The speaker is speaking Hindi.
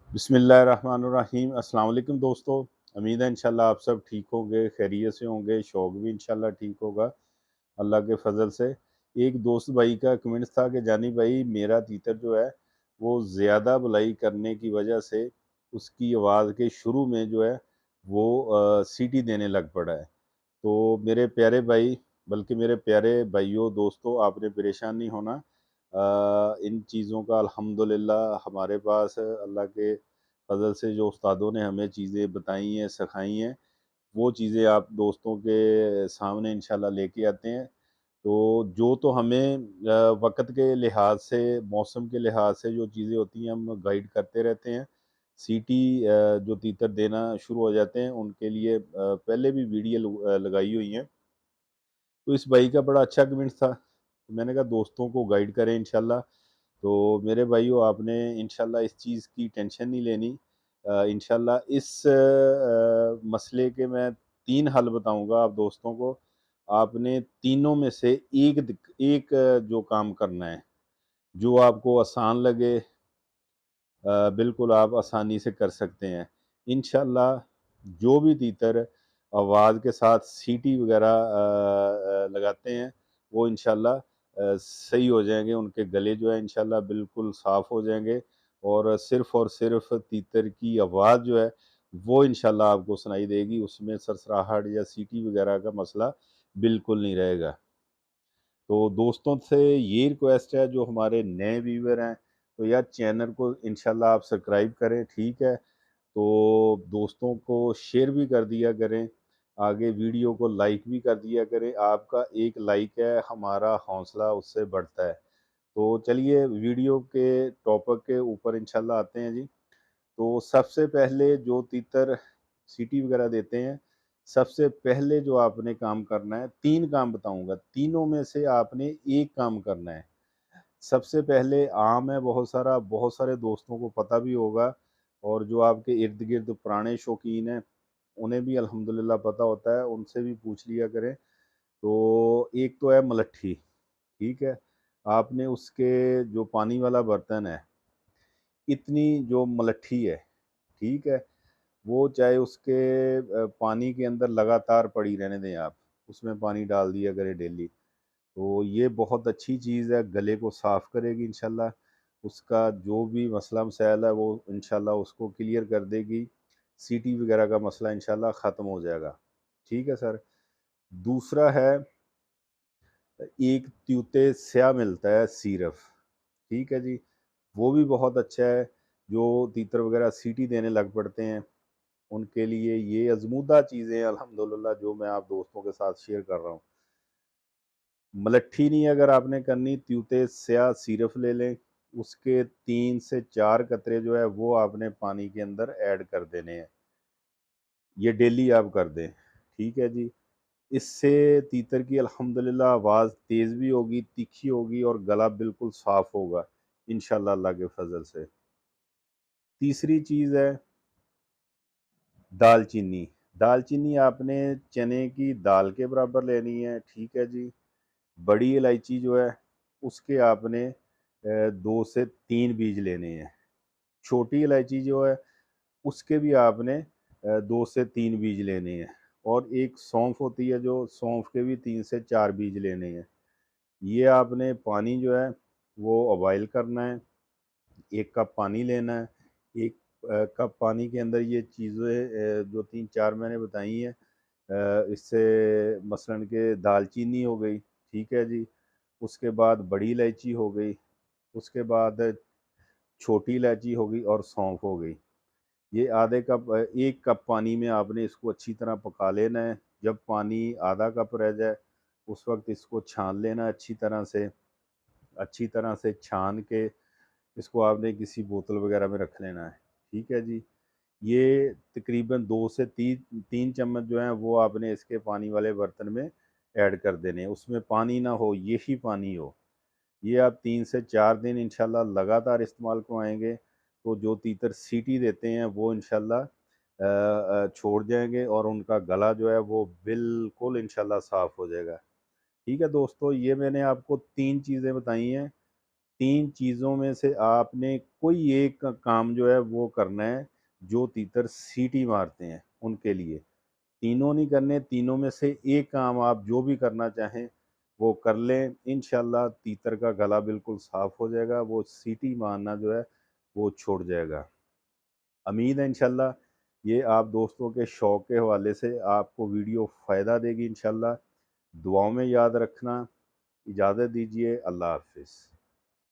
बिस्मिल्लाहिर्रहमानिर्रहीम। अस्सलाम वालेकुम दोस्तों। उम्मीद है इंशाल्लाह आप सब ठीक होंगे, खैरियत से होंगे। शौक भी इंशाल्लाह ठीक होगा अल्लाह के फ़ज़ल से। एक दोस्त भाई का कमेंट्स था कि जानी भाई मेरा तीतर जो है वो ज़्यादा बुलाई करने की वजह से उसकी आवाज़ के शुरू में जो है वो सीटी देने लग पड़ा है। तो मेरे प्यारे भाई, बल्कि मेरे प्यारे भाइयों दोस्तों, आपने परेशान नहीं होना। इन चीज़ों का अल्हम्दुलिल्लाह हमारे पास अल्लाह के फ़ज़ल से जो उस्तादों ने हमें चीज़ें बताई हैं, सिखाई हैं, वो चीज़ें आप दोस्तों के सामने इंशाल्लाह लेके आते हैं। तो जो तो हमें वक़्त के लिहाज से, मौसम के लिहाज से जो चीज़ें होती हैं हम गाइड करते रहते हैं। सीटी जो तीतर देना शुरू हो जाते हैं उनके लिए पहले भी वीडियो लगाई हुई हैं। तो इस भाई का बड़ा अच्छा कमेंट था। तो मैंने कहा दोस्तों को गाइड करें इंशाल्लाह। तो मेरे भाइयों, आपने इंशाल्लाह इस चीज़ की टेंशन नहीं लेनी। इंशाल्लाह इस मसले के मैं 3 हल बताऊँगा आप दोस्तों को। आपने तीनों में से एक जो काम करना है, जो आपको आसान लगे, बिल्कुल आप आसानी से कर सकते हैं। इंशाल्लाह जो भी तीतर आवाज़ के साथ सीटी वग़ैरह लगाते हैं, वो इंशाल्लाह सही हो जाएँगे। उनके गले जो है इंशाल्लाह बिल्कुल साफ़ हो जाएँगे और सिर्फ़ तीतर की आवाज़ जो है, वो इंशाल्लाह आपको सुनाई देगी। उसमें सरसराहट या सीटी वग़ैरह का मसला बिल्कुल नहीं रहेगा। तो दोस्तों से ये रिक्वेस्ट है, जो हमारे नए व्यूअर हैं, तो यार चैनल को इंशाल्लाह आप सब्सक्राइब करें, ठीक है? तो दोस्तों को शेयर भी कर दिया करें, आगे वीडियो को लाइक भी कर दिया करें। आपका एक लाइक है, हमारा हौसला उससे बढ़ता है। तो चलिए वीडियो के टॉपिक के ऊपर इंशाल्लाह आते हैं जी। तो सबसे पहले जो तीतर सीटी वगैरह देते हैं, सबसे पहले जो आपने काम करना है, 3 काम बताऊँगा, तीनों में से आपने एक काम करना है। सबसे पहले आम है बहुत सारे दोस्तों को पता भी होगा, और जो आपके इर्द-गिर्द पुराने शौकीन हैं, उन्हें भी अल्हम्दुलिल्लाह पता होता है, उनसे भी पूछ लिया करें। तो एक तो है मलट्ठी, ठीक है? आपने उसके जो पानी वाला बर्तन है, इतनी जो मलट्ठी है, ठीक है? वो चाहे उसके पानी के अंदर लगातार पड़ी रहने दें आप, उसमें पानी डाल दिया करें डेली। तो ये बहुत अच्छी चीज़ है, गले को साफ़ करेगी इंशाल्लाह। उसका जो भी मसला मसाइल है वो इंशाल्लाह उसको क्लियर कर देगी। सीटी वगैरह का मसला इंशाल्लाह ख़त्म हो जाएगा। ठीक है सर। दूसरा है, एक त्यूते स्याह मिलता है सिरप, ठीक है जी? वो भी बहुत अच्छा है। जो तीतर वगैरह सीटी देने लग पड़ते हैं, उनके लिए ये आज़मूदा चीज़ें हैं अल्हम्दुलिल्लाह, जो मैं आप दोस्तों के साथ शेयर कर रहा हूँ। मलट्ठी नहीं अगर आपने करनी, त्यूते स्याह सिरप ले लें, उसके 3 से 4 कतरे जो है वो आपने पानी के अंदर ऐड कर देने हैं। ये डेली आप कर दें, ठीक है जी? इससे तीतर की अल्हम्दुलिल्लाह आवाज़ तेज़ भी होगी, तीखी होगी और गला बिल्कुल साफ़ होगा, इंशाअल्लाह अल्लाह के फ़ज़ल से। तीसरी चीज़ है दालचीनी। दालचीनी आपने चने की दाल के बराबर लेनी है, ठीक है जी? बड़ी इलायची जो है उसके आपने 2 से 3 बीज लेने हैं। छोटी इलायची जो है उसके भी आपने 2 से 3 बीज लेने हैं, और एक सौंफ होती है, जो सौंफ के भी 3 से 4 बीज लेने हैं। ये आपने पानी जो है वो बॉयल करना है, 1 कप पानी लेना है। 1 कप पानी के अंदर ये चीज़ें जो 3-4 मैंने बताई हैं, इससे मसलन के दालचीनी हो गई, ठीक है जी? उसके बाद बड़ी इलायची हो गई, उसके बाद छोटी इलायची हो गई और सौंफ हो गई। ये आधे कप 1 कप पानी में आपने इसको अच्छी तरह पका लेना है। जब पानी आधा कप रह जाए, उस वक़्त इसको छान लेना है अच्छी तरह से छान के इसको आपने किसी बोतल वग़ैरह में रख लेना है। ठीक है जी? ये तकरीबन 2 से 3 चम्मच जो हैं वो आपने इसके पानी वाले बर्तन में ऐड कर देने हैं। उसमें पानी ना हो, यही पानी हो। ये आप 3 से 4 दिन इंशाल्लाह लगातार इस्तेमाल करवाएँगे, तो जो तीतर सीटी देते हैं वो इंशाल्लाह छोड़ जाएँगे और उनका गला जो है वो बिल्कुल इंशाल्लाह साफ़ हो जाएगा। ठीक है दोस्तों, ये मैंने आपको 3 चीज़ें बताई हैं, 3 चीज़ों में से आपने कोई एक काम जो है वो करना है, जो तीतर सीटी मारते हैं उनके लिए। तीनों नहीं करने, तीनों में से एक काम आप जो भी करना चाहें वो कर लें। इंशाल्लाह तीतर का गला बिल्कुल साफ़ हो जाएगा, वो सीटी मारना जो है वो छूट जाएगा। उम्मीद है इंशाल्लाह ये आप दोस्तों के शौक़ के हवाले से आपको वीडियो फ़ायदा देगी इंशाल्लाह। दुआओं में याद रखना। इजाज़त दीजिए। अल्लाह हाफ़िज़।